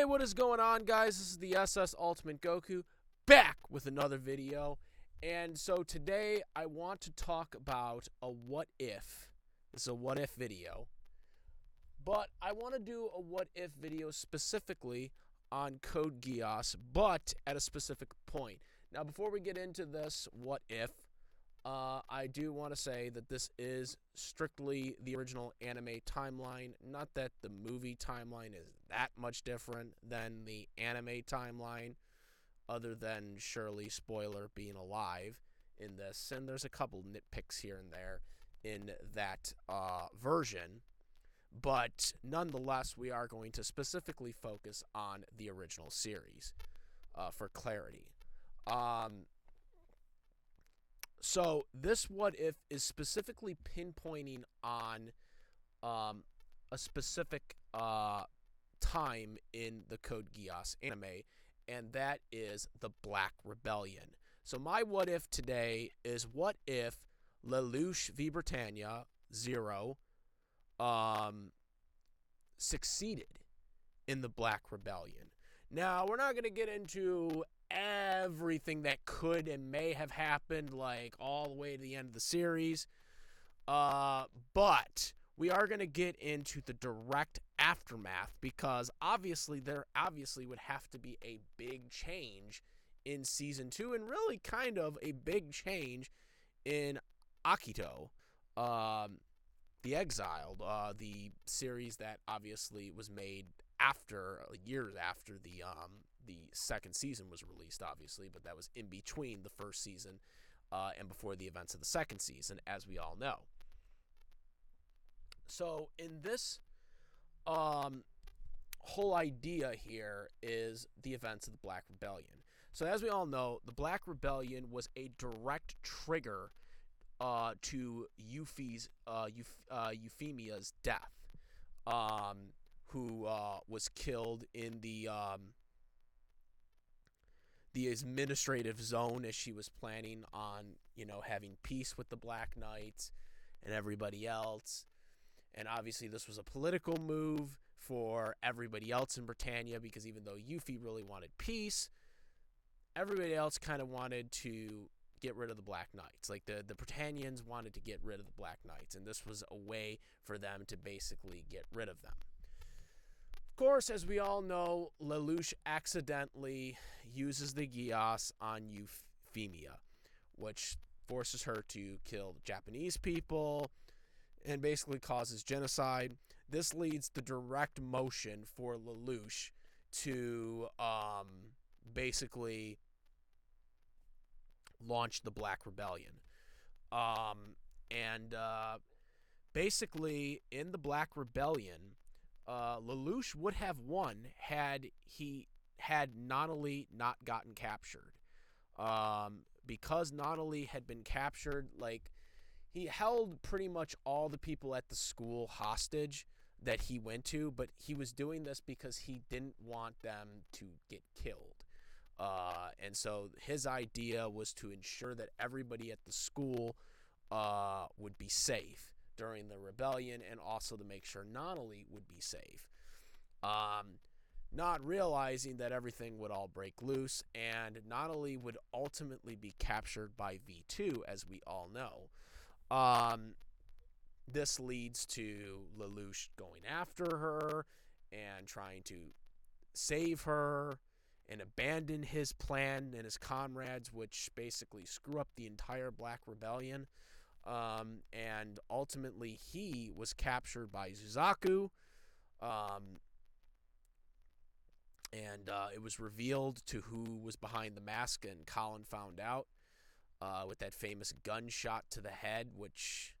Hey, what is going on, guys? This is the SS Ultimate Goku back with another video. And so today I want to talk about a what if. This is a what if video. But I want to do a what if video specifically on Code Geass, but at a specific point. Now, before we get into this what if, I do want to say that this is strictly the original anime timeline. Not that the movie timeline is that much different than the anime timeline, other than Shirley, spoiler, being alive in this. And there's a couple nitpicks here and there in that version. But nonetheless, we are going to specifically focus on the original series for clarity. So this what if is specifically pinpointing on a specific time in the Code Geass anime, and that is the Black Rebellion. So my what if today is what if Lelouch v. Britannia 0 succeeded in the Black Rebellion. Now, we're not going to get into everything that could and may have happened, like all the way to the end of the series, but we are going to get into the direct aftermath, because obviously there would have to be a big change in season 2, and really kind of a big change in Akito, the Exiled, the series that obviously was made after, years after the second season was released, obviously, but that was in between the first season and before the events of the second season, as we all know. So in this whole idea here is the events of the Black Rebellion. So as we all know, the Black Rebellion was a direct trigger to Euphemia's death, who was killed in the administrative zone as she was planning on, having peace with the Black Knights and everybody else. And obviously this was a political move for everybody else in Britannia, because even though Yuffie really wanted peace, everybody else kind of wanted to get rid of the Black Knights. Like the Britannians wanted to get rid of the Black Knights, and this was a way for them to basically get rid of them. Of course, as we all know, Lelouch accidentally uses the Geass on Euphemia, which forces her to kill the Japanese people and basically causes genocide. This leads the direct motion for Lelouch to basically launch the Black Rebellion. Basically, in the Black Rebellion, Lelouch would have won had Nonali not gotten captured. Because Nonali had been captured, he held pretty much all the people at the school hostage that he went to, but he was doing this because he didn't want them to get killed. And so his idea was to ensure that everybody at the school would be safe during the rebellion, and also to make sure Nonali would be safe. Not realizing that everything would all break loose, and Nonali would ultimately be captured by V2, as we all know. This leads to Lelouch going after her and trying to save her and abandon his plan and his comrades, which basically screw up the entire Black Rebellion. And ultimately he was captured by Suzaku. And it was revealed to who was behind the mask, and Colin found out with that famous gunshot to the head, which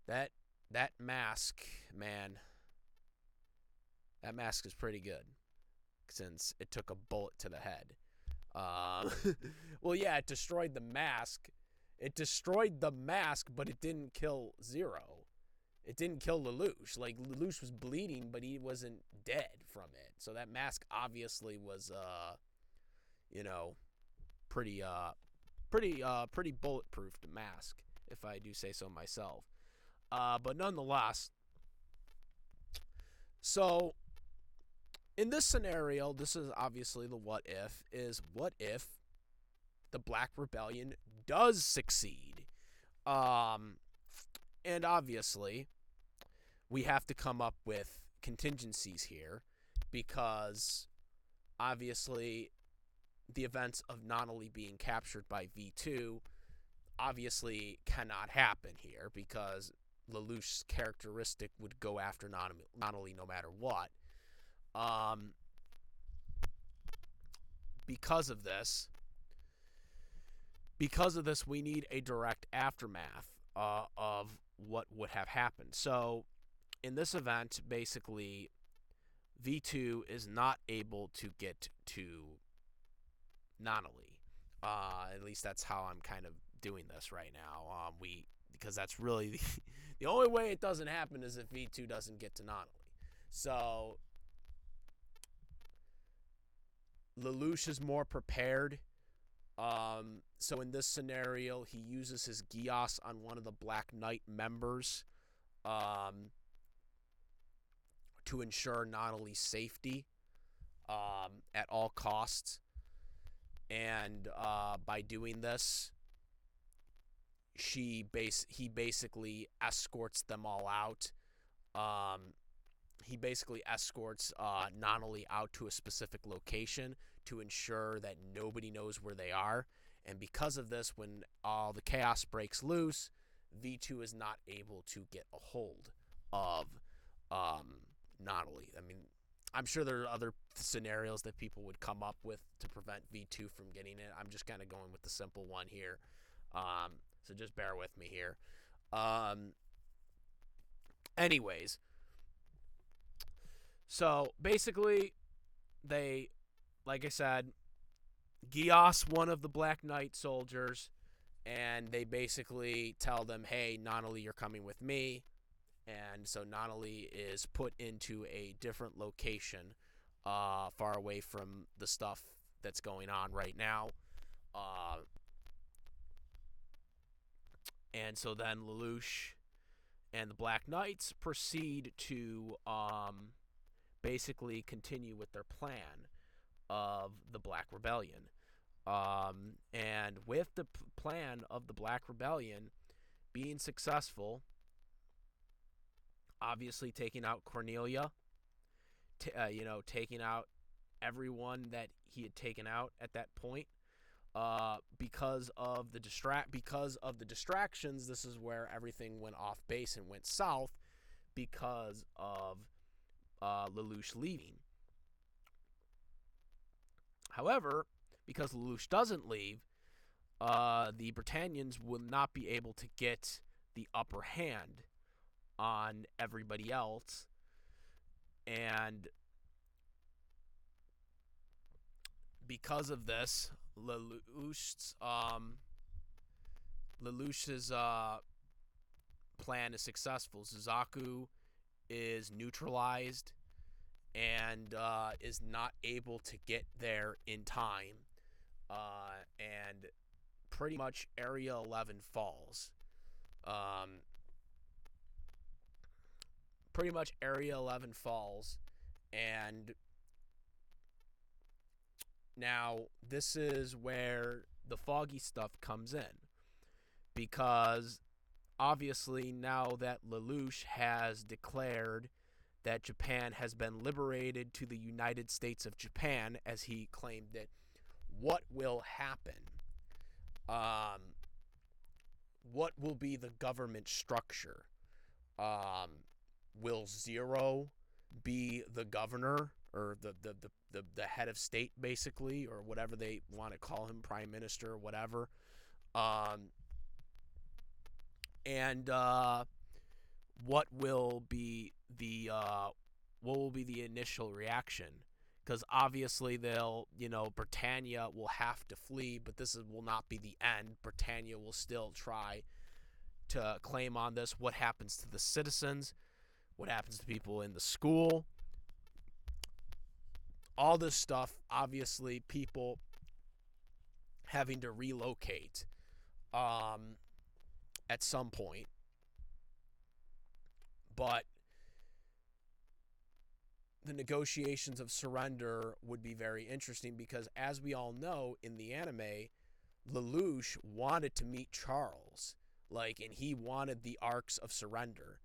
that mask, man, that mask is pretty good, since it took a bullet to the head. Well, yeah, it destroyed the mask. It destroyed the mask, but it didn't kill Zero. It didn't kill Lelouch. Lelouch was bleeding, but he wasn't dead from it. So that mask obviously was, pretty bulletproof mask, if I do say so myself. But nonetheless, so in this scenario, this is obviously the what if the Black Rebellion does succeed? And obviously, we have to come up with contingencies here because obviously the events of Nonali being captured by V2 obviously cannot happen here because Lelouch's characteristic would go after Nonali no matter what. Because of this, we need a direct aftermath of what would have happened. So, in this event, basically, V2 is not able to get to Nonali. At least that's how I'm kind of doing this right now. Because that's really the only way it doesn't happen is if V2 doesn't get to Nonali. So Lelouch is more prepared. So in this scenario, he uses his Gios on one of the Black Knight members to ensure Nonali's safety at all costs. And by doing this, he basically escorts them all out. He basically escorts Nonali out to a specific location to ensure that nobody knows where they are. And because of this, when all the chaos breaks loose, V2 is not able to get a hold of Nonali. I mean, I'm sure there are other scenarios that people would come up with to prevent V2 from getting it. I'm just kind of going with the simple one here. So just bear with me here. Anyways, so basically, they, like I said, Gios, one of the Black Knight soldiers, and they basically tell them, hey, Nonali, you're coming with me. And so Nonali is put into a different location far away from the stuff that's going on right now. And so then Lelouch and the Black Knights proceed to basically continue with their plan of the Black Rebellion. And with the plan of the Black Rebellion being successful, obviously taking out Cornelia, taking out everyone that he had taken out at that point, because of the distractions. This is where everything went off base and went south because of Lelouch leaving. However, because Lelouch doesn't leave, the Britannians will not be able to get the upper hand on everybody else, and because of this, Lelouch's plan is successful. Suzaku is neutralized and is not able to get there in time, and pretty much Area 11 falls. Pretty much Area 11 falls, and now this is where the foggy stuff comes in, because obviously now that Lelouch has declared that Japan has been liberated to the United States of Japan, as he claimed it, what will happen? What will be the government structure? Will Zero be the governor or the head of state, basically, or whatever they want to call him, prime minister or whatever? And what will be the initial reaction? Because obviously Britannia will have to flee, but will not be the end. Britannia will still try to claim on this. What happens to the citizens? What happens to people in the school? All this stuff, obviously, people having to relocate at some point. But the negotiations of surrender would be very interesting because, as we all know, in the anime, Lelouch wanted to meet Charles, and he wanted the arcs of surrender,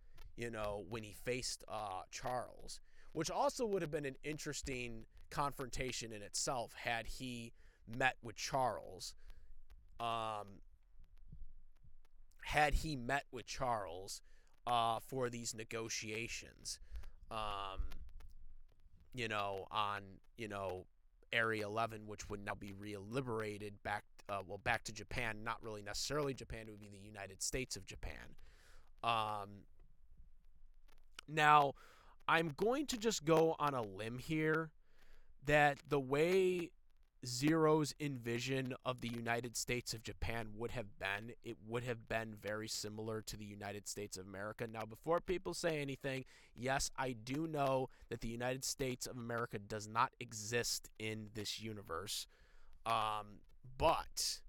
when he faced Charles, which also would have been an interesting confrontation in itself had he met with Charles. For these negotiations, on, Area 11, which would now be liberated back to Japan. Not really necessarily Japan, it would be the United States of Japan. Now, I'm going to just go on a limb here that the way Zero's envision of the United States of Japan would have been very similar to the United States of America. Now, before people say anything, yes, I do know that the United States of America does not exist in this universe. But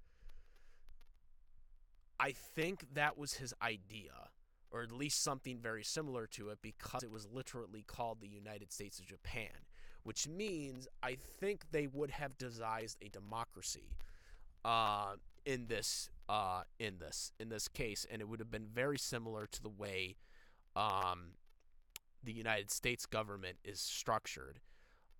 I think that was his idea, or at least something very similar to it, because it was literally called the United States of Japan, which means I think they would have devised a democracy in this case, and it would have been very similar to the way the United States government is structured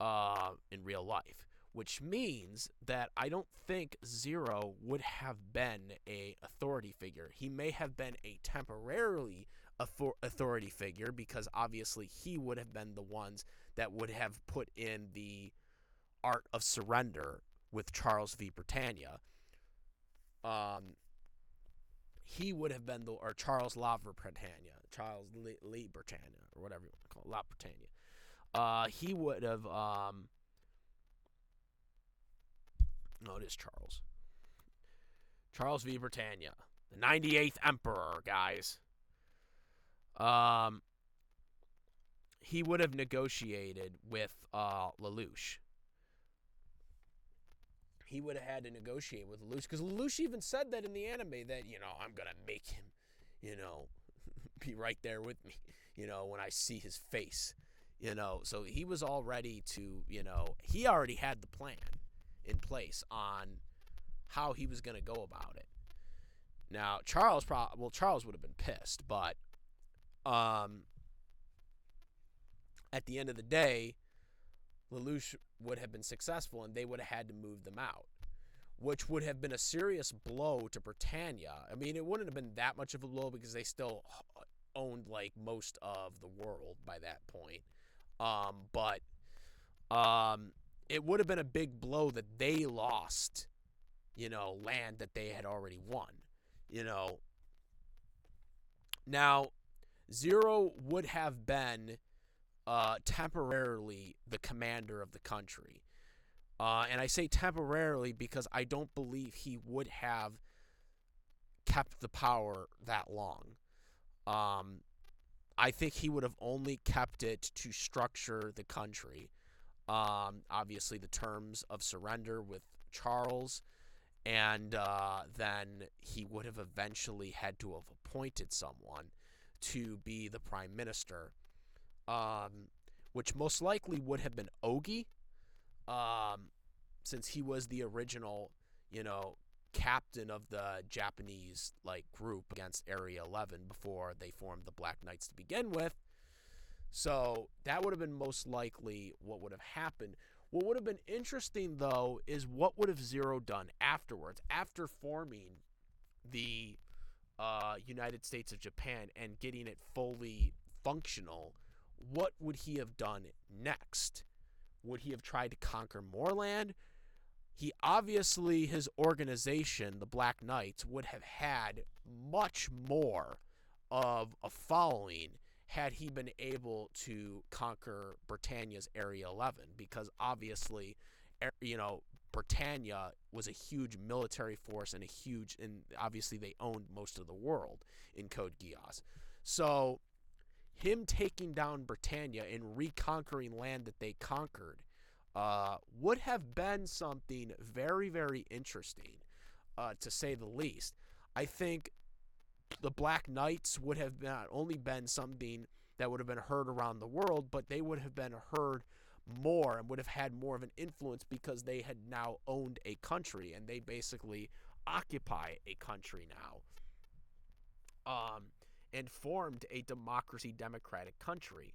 in real life, which means that I don't think Zero would have been a authority figure. He may have been a temporarily authority figure, because obviously he would have been the ones that would have put in the art of surrender with Charles v. Britannia. He would have been or Charles La Britannia, Charles Lee Britannia, or whatever you want to call it, La Britannia. He would have, no, it is Charles. Charles v. Britannia, the 98th Emperor, guys. He would have negotiated with Lelouch. He would have had to negotiate with Lelouch, because Lelouch even said that in the anime that, I'm going to make him, be right there with me, when I see his face, So he was all ready to, he already had the plan in place on how he was going to go about it. Now, Charles would have been pissed, but at the end of the day, Lelouch would have been successful, and they would have had to move them out, which would have been a serious blow to Britannia. I mean, it wouldn't have been that much of a blow because they still owned most of the world by that point. But it would have been a big blow that they lost, land that they had already won, Now, Zero would have been temporarily the commander of the country. And I say temporarily because I don't believe he would have kept the power that long. I think he would have only kept it to structure the country. Obviously, the terms of surrender with Charles, and then he would have eventually had to have appointed someone to be the prime minister, which most likely would have been Ogi, since he was the original, captain of the Japanese group against Area 11 before they formed the Black Knights to begin with. So that would have been most likely what would have happened. What would have been interesting, though, is what would have Zero done afterwards, after forming the United States of Japan and getting it fully functional. What would he have done next? Would he have tried to conquer more land? He obviously, his organization, the Black Knights, would have had much more of a following had he been able to conquer Britannia's Area 11, because obviously, Britannia was a huge military force and obviously they owned most of the world in Code Geass. So him taking down Britannia and reconquering land that they conquered would have been something very, very interesting, to say the least. I think the Black Knights would have not only been something that would have been heard around the world, but they would have been heard more and would have had more of an influence because they had now owned a country, and they basically occupy a country now, and formed a democratic country.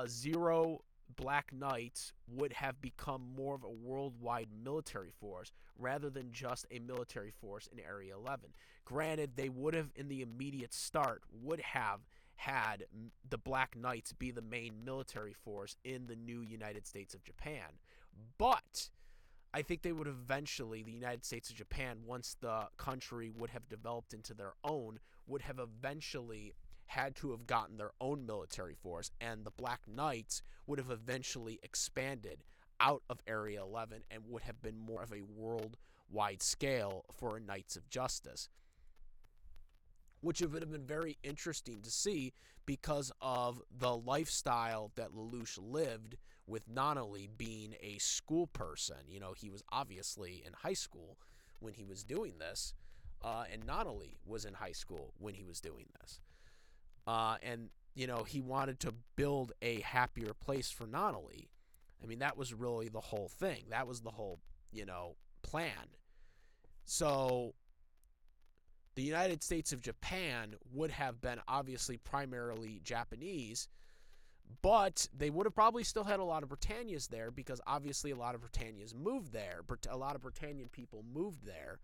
Zero Black Knights would have become more of a worldwide military force rather than just a military force in Area 11. Granted, they would have, in the immediate start, would have had the Black Knights be the main military force in the new United States of Japan. But I think they would eventually, the United States of Japan, once the country would have developed into their own, would have eventually had to have gotten their own military force, and the Black Knights would have eventually expanded out of Area 11 and would have been more of a worldwide scale for Knights of Justice, which would have been very interesting to see because of the lifestyle that Lelouch lived, with Nonnally being a school person. You know, he was obviously in high school when he was doing this, and Nonnally was in high school when he was doing this. And, you know, he wanted to build a happier place for Nonnally. I mean, that was really the whole thing. That was the whole, you know, plan. So the United States of Japan would have been obviously primarily Japanese, but they would have probably still had a lot of Britannias there because obviously a lot of Britannias moved there. A lot of Britannian people moved there.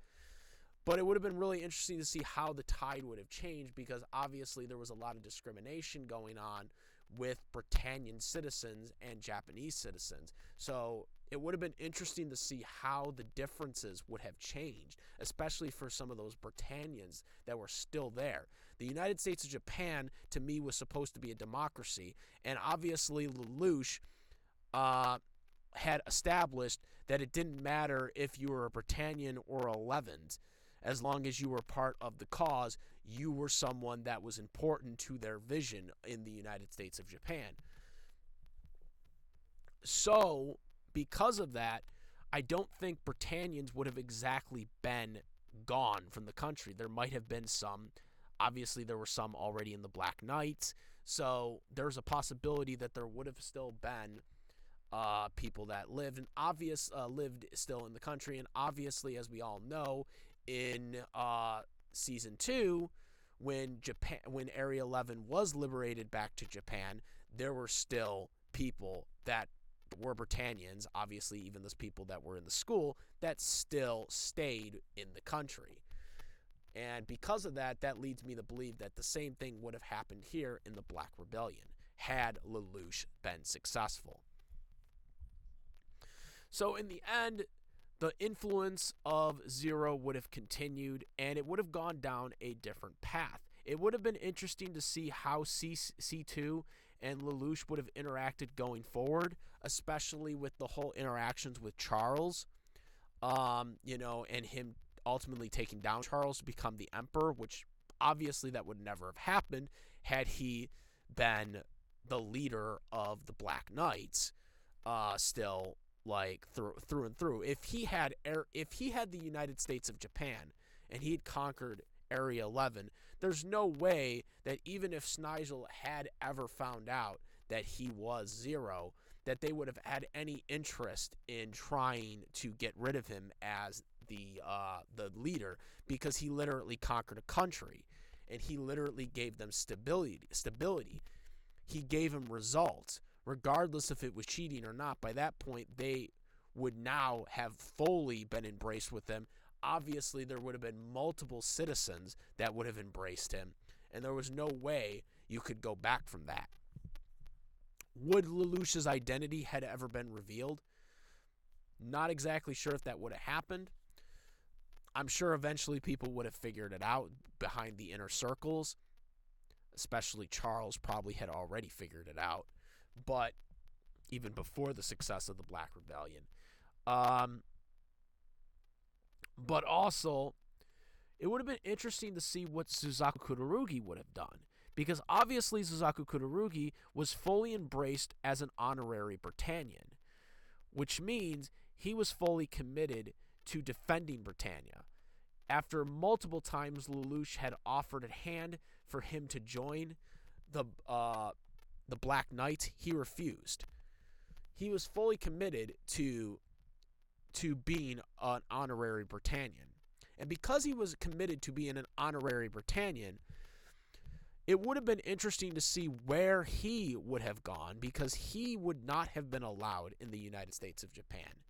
But it would have been really interesting to see how the tide would have changed because obviously there was a lot of discrimination going on with Britannian citizens and Japanese citizens. So it would have been interesting to see how the differences would have changed, especially for some of those Britannians that were still there. The United States of Japan, to me, was supposed to be a democracy, and obviously Lelouch had established that it didn't matter if you were a Britannian or a Levant. As long as you were part of the cause, you were someone that was important to their vision in the United States of Japan. So, because of that, I don't think Britannians would have exactly been gone from the country. There might have been some. Obviously, there were some already in the Black Knights. So, there's a possibility that there would have still been people that lived lived still in the country. And obviously, as we all know, in season 2, when Area 11 was liberated back to Japan, there were still people that were Britannians, obviously even those people that were in the school, that still stayed in the country. And because of that, that leads me to believe that the same thing would have happened here in the Black Rebellion, had Lelouch been successful. So in the end, the influence of Zero would have continued, and it would have gone down a different path. It would have been interesting to see how C2 and Lelouch would have interacted going forward, especially with the whole interactions with Charles, you know, and him ultimately taking down Charles to become the Emperor, which obviously that would never have happened had he been the leader of the Black Knights, still, like, through and through. If he had the United States of Japan and he had conquered Area 11, there's no way that even if Snigel had ever found out that he was Zero, that they would have had any interest in trying to get rid of him as the leader, because he literally conquered a country and he literally gave them stability. He gave them results, regardless if it was cheating or not. By that point, they would now have fully been embraced with him. Obviously, there would have been multiple citizens that would have embraced him, and there was no way you could go back from that. Would Lelouch's identity had ever been revealed? Not exactly sure if that would have happened. I'm sure eventually people would have figured it out behind the inner circles. Especially Charles probably had already figured it out, but even before the success of the Black Rebellion. But also, it would have been interesting to see what Suzaku Kurorugi would have done, because obviously Suzaku Kurorugi was fully embraced as an honorary Britannian, which means he was fully committed to defending Britannia. After multiple times Lelouch had offered a hand for him to join the Black Knights, he refused. He was fully committed to being an honorary Britannian. And because he was committed to being an honorary Britannian, it would have been interesting to see where he would have gone, because he would not have been allowed in the United States of Japan,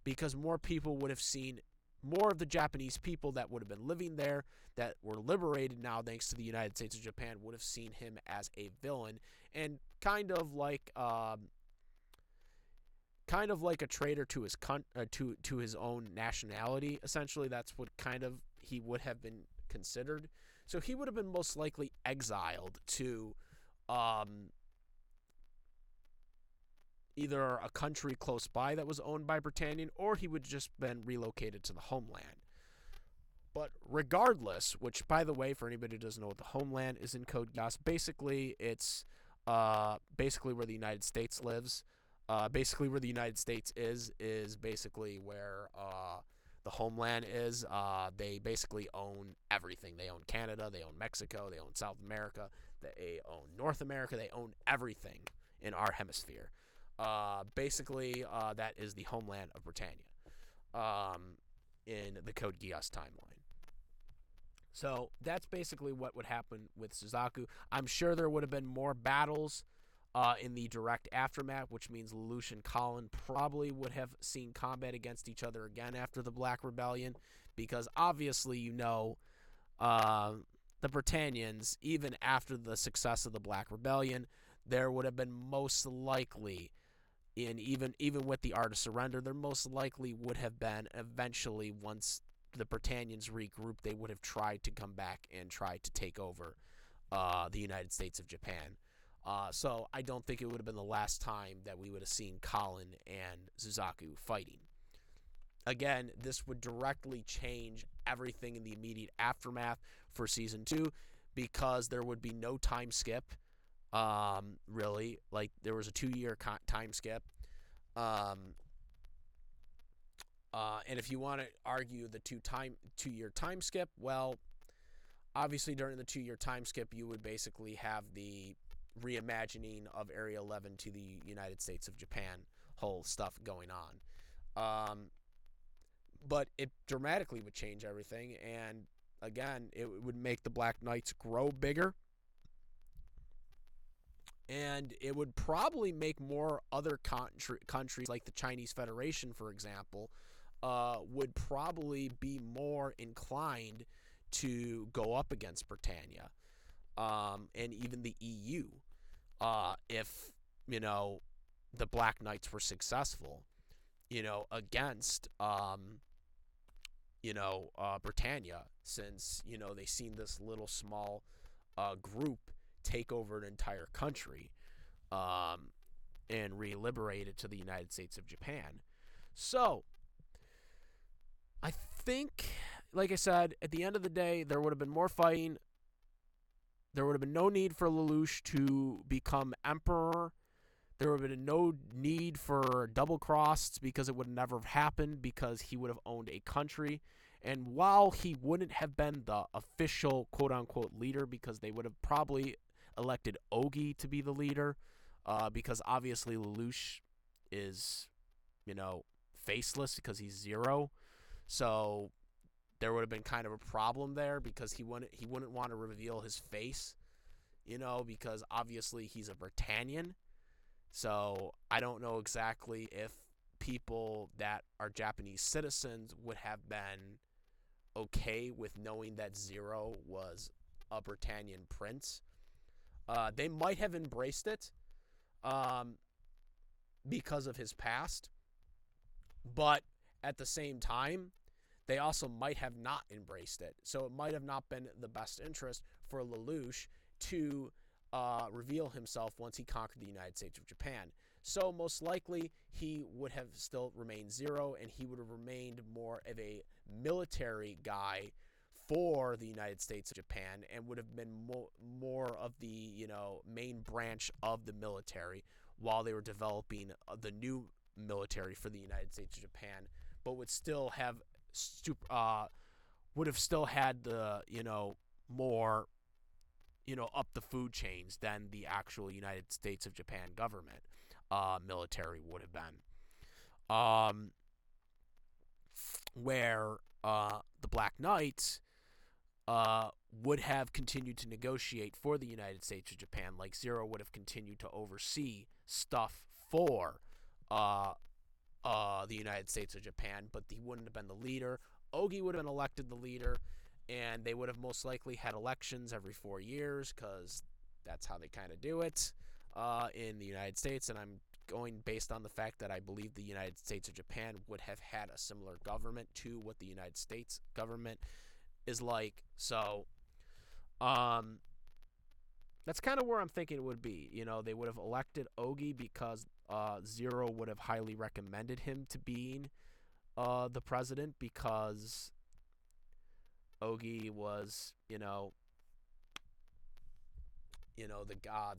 because more people would have seen, more of the Japanese people that would have been living there, that were liberated now thanks to the United States of Japan, would have seen him as a villain and kind of like a traitor to his to his own nationality. Essentially, that's what kind of he would have been considered. So he would have been most likely exiled to either a country close by that was owned by Britannia, or he would just been relocated to the homeland. But regardless, which, by the way, for anybody who doesn't know what the homeland is in Code Geass, basically it's basically where the United States lives. Basically where the United States is basically where the homeland is. They basically own everything. They own Canada, they own Mexico, they own South America, they own North America, they own everything in our hemisphere. Basically, that is the homeland of Britannia in the Code Geass timeline. So that's basically what would happen with Suzaku. I'm sure there would have been more battles in the direct aftermath, which means Lelouch and Colin probably would have seen combat against each other again after the Black Rebellion, because obviously, the Britannians, even after the success of the Black Rebellion, there would have been most likely, even with the Art of Surrender, there most likely would have been eventually, once the Britannians regrouped, they would have tried to come back and try to take over the United States of Japan. So I don't think it would have been the last time that we would have seen Colin and Suzaku fighting. Again, this would directly change everything in the immediate aftermath for Season 2, because there would be no time skip, really. Like, there was a 2-year time skip. And if you want to argue the 2-year time skip, well, obviously during the 2-year time skip, you would basically have the reimagining of Area 11 to the United States of Japan, whole stuff going on. But it dramatically would change everything, and again, it would make the Black Knights grow bigger, and it would probably make more other countries, like the Chinese Federation, for example, would probably be more inclined to go up against Britannia, and even the EU, if, the Black Knights were successful, against, Britannia, since, they seen this little small group take over an entire country and re-liberate it to the United States of Japan. So, I think, like I said, at the end of the day, there would have been more fighting. There would have been no need for Lelouch to become emperor. There would have been no need for double-crossed, because it would never have happened, because he would have owned a country. And while he wouldn't have been the official quote-unquote leader, because they would have probably elected Ogi to be the leader, because obviously Lelouch is, faceless, because he's Zero. So there would have been kind of a problem there, because he wouldn't want to reveal his face, because obviously he's a Britannian. So I don't know exactly if people that are Japanese citizens would have been okay with knowing that Zero was a Britannian prince. They might have embraced it because of his past, but at the same time, they also might have not embraced it. So it might have not been the best interest for Lelouch to reveal himself once he conquered the United States of Japan. So most likely, he would have still remained Zero, and he would have remained more of a military guy for the United States of Japan, and would have been more of the, main branch of the military while they were developing the new military for the United States of Japan, but would still have had the, more up the food chains than the actual United States of Japan government military would have been. Where the Black Knights would have continued to negotiate for the United States of Japan, like Zero would have continued to oversee stuff for the United States of Japan, but he wouldn't have been the leader. Ogi would have been elected the leader, and they would have most likely had elections every 4 years, because that's how they kind of do it in the United States. And I'm going based on the fact that I believe the United States of Japan would have had a similar government to what the United States government is like. So that's kind of where I'm thinking it would be. They would have elected Ogi because Zero would have highly recommended him to being the president, because Ogi was, the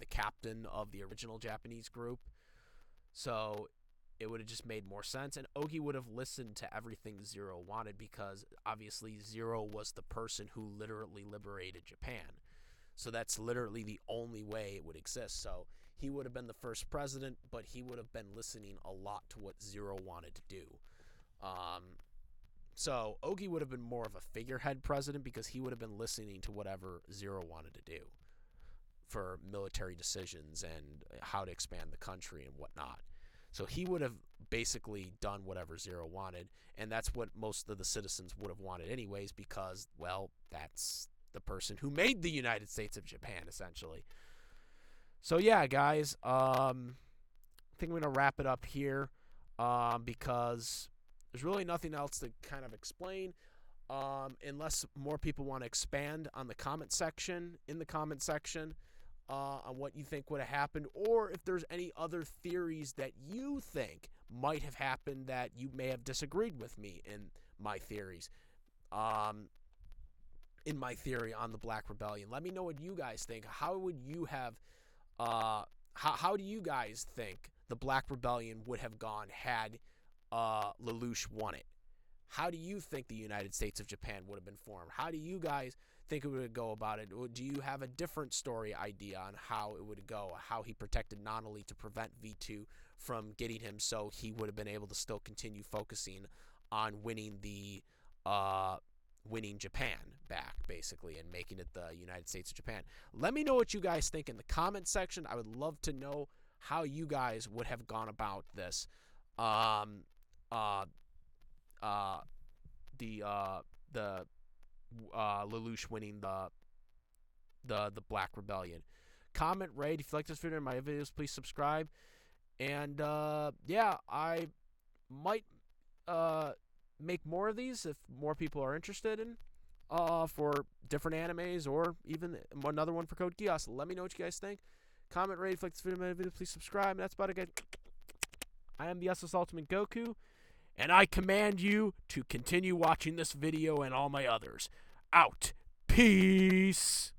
captain of the original Japanese group. So it would have just made more sense, and Ogi would have listened to everything Zero wanted, because obviously Zero was the person who literally liberated Japan. So that's literally the only way it would exist. So he would have been the first president, but he would have been listening a lot to what Zero wanted to do. So Ogi would have been more of a figurehead president, because he would have been listening to whatever Zero wanted to do for military decisions and how to expand the country and whatnot. So he would have basically done whatever Zero wanted, and that's what most of the citizens would have wanted anyways, because, well, that's the person who made the United States of Japan, essentially. So yeah, guys, I think I'm going to wrap it up here, because there's really nothing else to kind of explain, unless more people want to expand on the comment section, on what you think would have happened, or if there's any other theories that you think might have happened that you may have disagreed with me in my theories. In my theory on the Black Rebellion, let me know what you guys think. How would you have? How do you guys think the Black Rebellion would have gone had Lelouch won it? How do you think the United States of Japan would have been formed? How do you guys think it would go about it? Or do you have a different story idea on how it would go? How he protected Nonali to prevent V2 from getting him, so he would have been able to still continue focusing on winning Japan back, basically, and making it the United States of Japan. Let me know what you guys think in the comment section. I would love to know how you guys would have gone about this. Lelouch winning the Black Rebellion. Comment, rate. If you like this video and my videos, please subscribe. And yeah, I might make more of these if more people are interested in for different animes, or even another one for Code Geass. Let me know what you guys think. Comment, rate. If you like this video and my videos, please subscribe. And that's about it, guys. I am the SS Ultimate Goku, and I command you to continue watching this video and all my others. Out. Peace.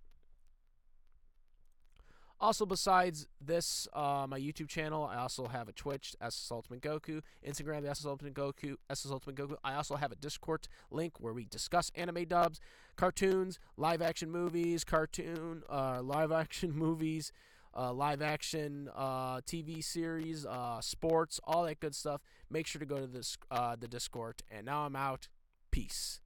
Also, besides this, my YouTube channel, I also have a Twitch, SS Ultimate Goku, Instagram, the SS Ultimate Goku, SS Ultimate Goku. I also have a Discord link where we discuss anime dubs, cartoons, live-action movies, live-action TV series, sports, all that good stuff. Make sure to go to this, the Discord. And now I'm out. Peace.